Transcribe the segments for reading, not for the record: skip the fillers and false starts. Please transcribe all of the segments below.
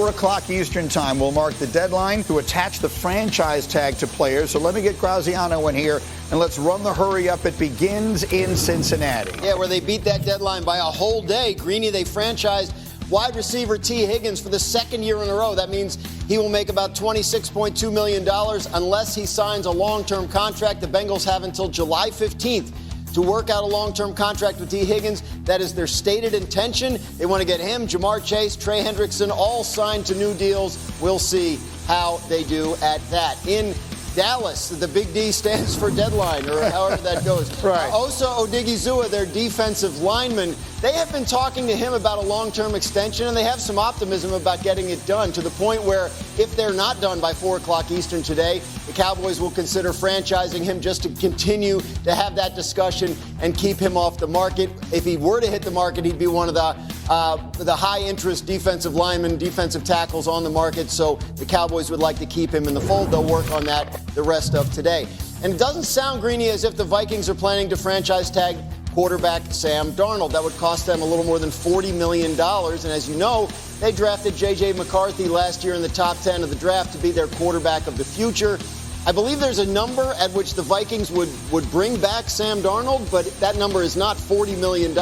4 o'clock Eastern time will mark the deadline to attach the franchise tag to players. So let me get Graziano in here, and let's run the hurry up. It begins in Cincinnati. Yeah, where they beat that deadline by a whole day. Greeny, they franchised wide receiver T. Higgins for the second year in a row. That means he will make about $26.2 million unless he signs a long-term contract. The Bengals have until July 15th to work out a long-term contract with T. Higgins. That is their stated intention. They want to get him, Jamar Chase, Trey Hendrickson, all signed to new deals. We'll see how they do at that. In Dallas, the big D stands for deadline, or however that goes. Right. Osa Odigizua, their defensive lineman, they have been talking to him about a long-term extension, and they have some optimism about getting it done, to the point where if they're not done by 4 o'clock Eastern today, the Cowboys will consider franchising him just to continue to have that discussion and keep him off the market. If he were to hit the market, he'd be one of the high-interest defensive linemen, defensive tackles on the market, so the Cowboys would like to keep him in the fold. They'll work on that the rest of today. And it doesn't sound, Greeny, as if the Vikings are planning to franchise tag quarterback Sam Darnold. That would cost them a little more than $40 million. And as you know, they drafted J.J. McCarthy last year in the top 10 of the draft to be their quarterback of the future. I believe there's a number at which the Vikings would bring back Sam Darnold, but that number is not $40 million.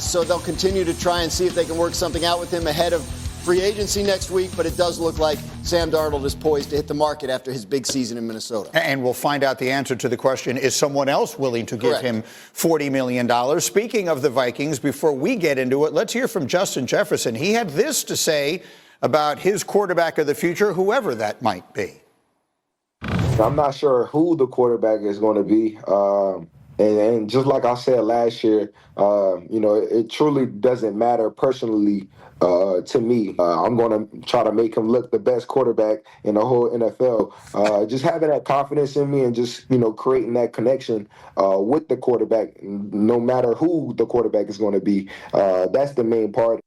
So they'll continue to try and see if they can work something out with him ahead of free agency next week, but it does look like Sam Darnold is poised to hit the market after his big season in Minnesota. And we'll find out the answer to the question, is someone else willing to give him $40 million? Speaking of the Vikings, before we get into it, let's hear from Justin Jefferson. He had this to say about his quarterback of the future, whoever that might be. I'm not sure who the quarterback is going to be. And just like I said last year, it truly doesn't matter personally to me. I'm going to try to make him look the best quarterback in the whole NFL. Just having that confidence in me and just, creating that connection with the quarterback, no matter who the quarterback is going to be. That's the main part.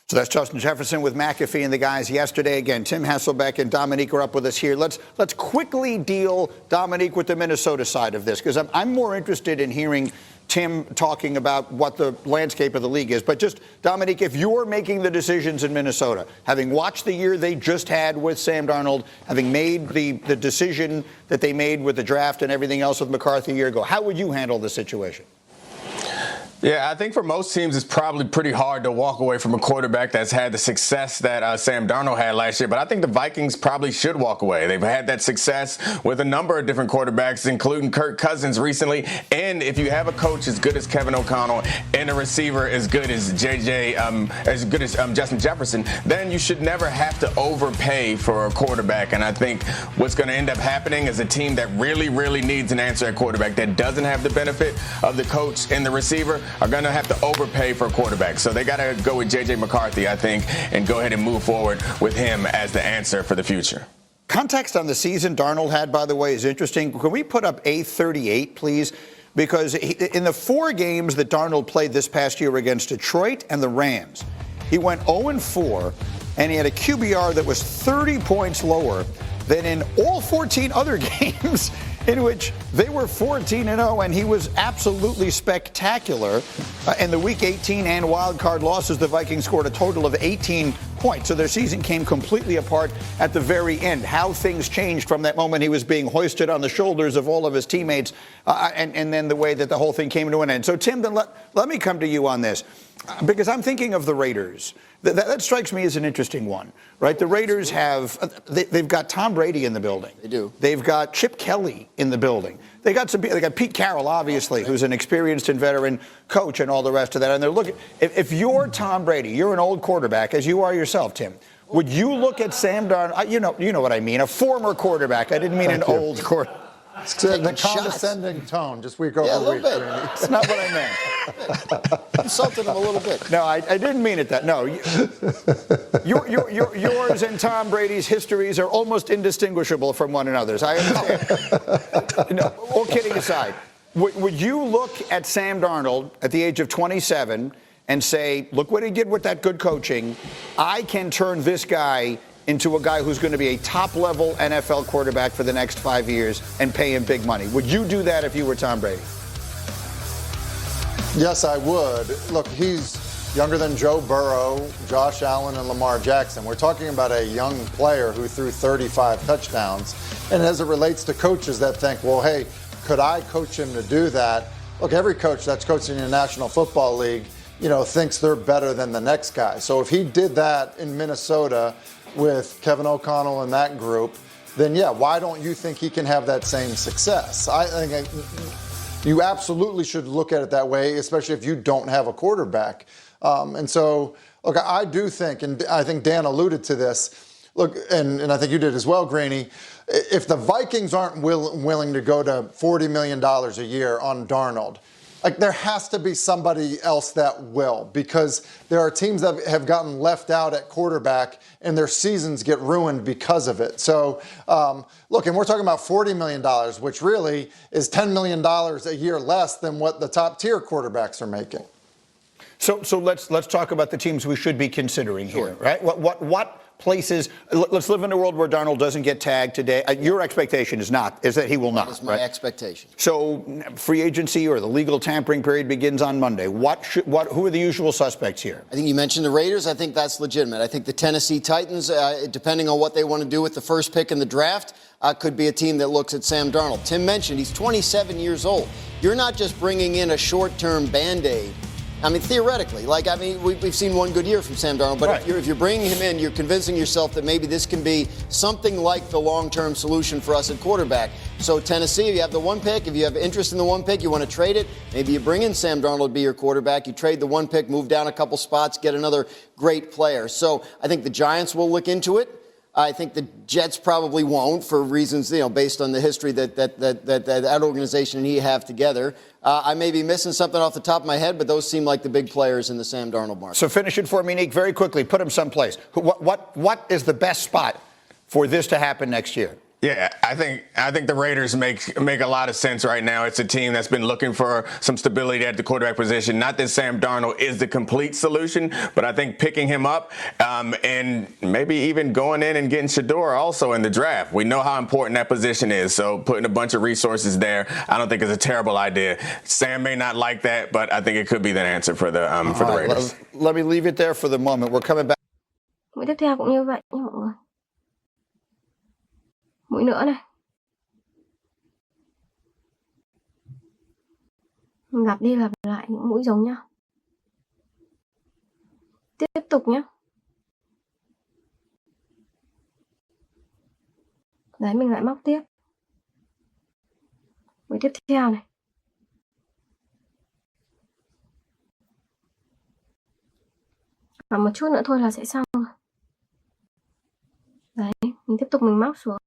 So that's Justin Jefferson with McAfee and the guys yesterday. Again, Tim Hasselbeck and Dominique are up with us here. Let's quickly deal, Dominique, with the Minnesota side of this, because I'm more interested in hearing Tim talking about what the landscape of the league is. But just, Dominique, if you're making the decisions in Minnesota, having watched the year they just had with Sam Darnold, having made the decision that they made with the draft and everything else with McCarthy a year ago, how would you handle the situation? Yeah, I think for most teams, it's probably pretty hard to walk away from a quarterback that's had the success that Sam Darnold had last year. But I think the Vikings probably should walk away. They've had that success with a number of different quarterbacks, including Kirk Cousins recently. And if you have a coach as good as Kevin O'Connell and a receiver as good as Justin Jefferson, then you should never have to overpay for a quarterback. And I think what's going to end up happening is a team that really, really needs an answer at quarterback that doesn't have the benefit of the coach and the receiver are going to have to overpay for a quarterback. So they got to go with J.J. McCarthy, I think, and go ahead and move forward with him as the answer for the future. Context on the season Darnold had, by the way, is interesting. Can we put up A38, please? Because in the 4 games that Darnold played this past year against Detroit and the Rams, he went 0-4, and he had a QBR that was 30 points lower than in all 14 other games in which they were 14-0, and he was absolutely spectacular. In the Week 18 and wild card losses, the Vikings scored a total of 18 points. So their season came completely apart at the very end. How things changed from that moment he was being hoisted on the shoulders of all of his teammates, and then the way that the whole thing came to an end. So, Tim, then let me come to you on this, because I'm thinking of the Raiders. That strikes me as an interesting one, right? The Raiders they've got Tom Brady in the building. They do. They've got Chip Kelly in the building. They got Pete Carroll, obviously, who's an experienced and veteran coach and all the rest of that. And they're looking, if you're Tom Brady, you're an old quarterback, as you are yourself, Tim, would you look at Sam Darnold, you know what I mean, a former quarterback. I didn't mean an old quarterback. It's the condescending tone, just week over week. A little bit. That's not what I meant. Insulted him a little bit. No, I didn't mean it that. No, yours and Tom Brady's histories are almost indistinguishable from one another's. I understand. No, all kidding aside, would you look at Sam Darnold at the age of 27 and say, look what he did with that good coaching. I can turn this guy into a guy who's going to be a top-level NFL quarterback for the next 5 years and pay him big money? Would you do that if you were Tom Brady? Yes, I would. Look, he's younger than Joe Burrow, Josh Allen, and Lamar Jackson. We're talking about a young player who threw 35 touchdowns. And as it relates to coaches that think, well, hey, could I coach him to do that? Look, every coach that's coaching in the National Football League, thinks they're better than the next guy. So if he did that in Minnesota with Kevin O'Connell and that group, then yeah, why don't you think he can have that same success? I think you absolutely should look at it that way, especially if you don't have a quarterback. And so, look, I do think, and I think Dan alluded to this, look, and I think you did as well, Graney, if the Vikings aren't willing to go to $40 million a year on Darnold, like there has to be somebody else that will, because there are teams that have gotten left out at quarterback and their seasons get ruined because of it. So, look, and we're talking about $40 million, which really is $10 million a year less than what the top tier quarterbacks are making. So let's talk about the teams we should be considering here, right? What places? Let's live in a world where Darnold doesn't get tagged today. Your expectation is that he will not. That's my expectation. So free agency or the legal tampering period begins on Monday. Who are the usual suspects here? I think you mentioned the Raiders. I think that's legitimate. I think the Tennessee Titans, depending on what they want to do with the first pick in the draft, could be a team that looks at Sam Darnold. Tim mentioned he's 27 years old. You're not just bringing in a short-term Band-Aid. I mean, theoretically, we've seen one good year from Sam Darnold, but right. if you're bringing him in, you're convincing yourself that maybe this can be something like the long-term solution for us at quarterback. So Tennessee, if you have the one pick, if you have interest in the one pick, you want to trade it, maybe you bring in Sam Darnold to be your quarterback, you trade the one pick, move down a couple spots, get another great player. So I think the Giants will look into it. I think the Jets probably won't, for reasons, based on the history that organization and he have together. I may be missing something off the top of my head, but those seem like the big players in the Sam Darnold market. So finish it for me, Nick, very quickly. Put him someplace. What is the best spot for this to happen next year? Yeah, I think the Raiders make a lot of sense right now. It's a team that's been looking for some stability at the quarterback position. Not that Sam Darnold is the complete solution, but I think picking him up and maybe even going in and getting Shador also in the draft. We know how important that position is, so putting a bunch of resources there, I don't think is a terrible idea. Sam may not like that, but I think it could be the answer for the Raiders. Let me leave it there for the moment. We're coming back. Mũi tiếp theo cũng như vậy nha mọi người. Mũi nữa này. Mình lặp đi lặp lại những mũi giống nhau. Tiếp tục nhé. Đấy, mình lại móc tiếp. Mũi tiếp theo này. Còn một chút nữa thôi là sẽ xong rồi. Đấy, mình tiếp tục mình móc xuống.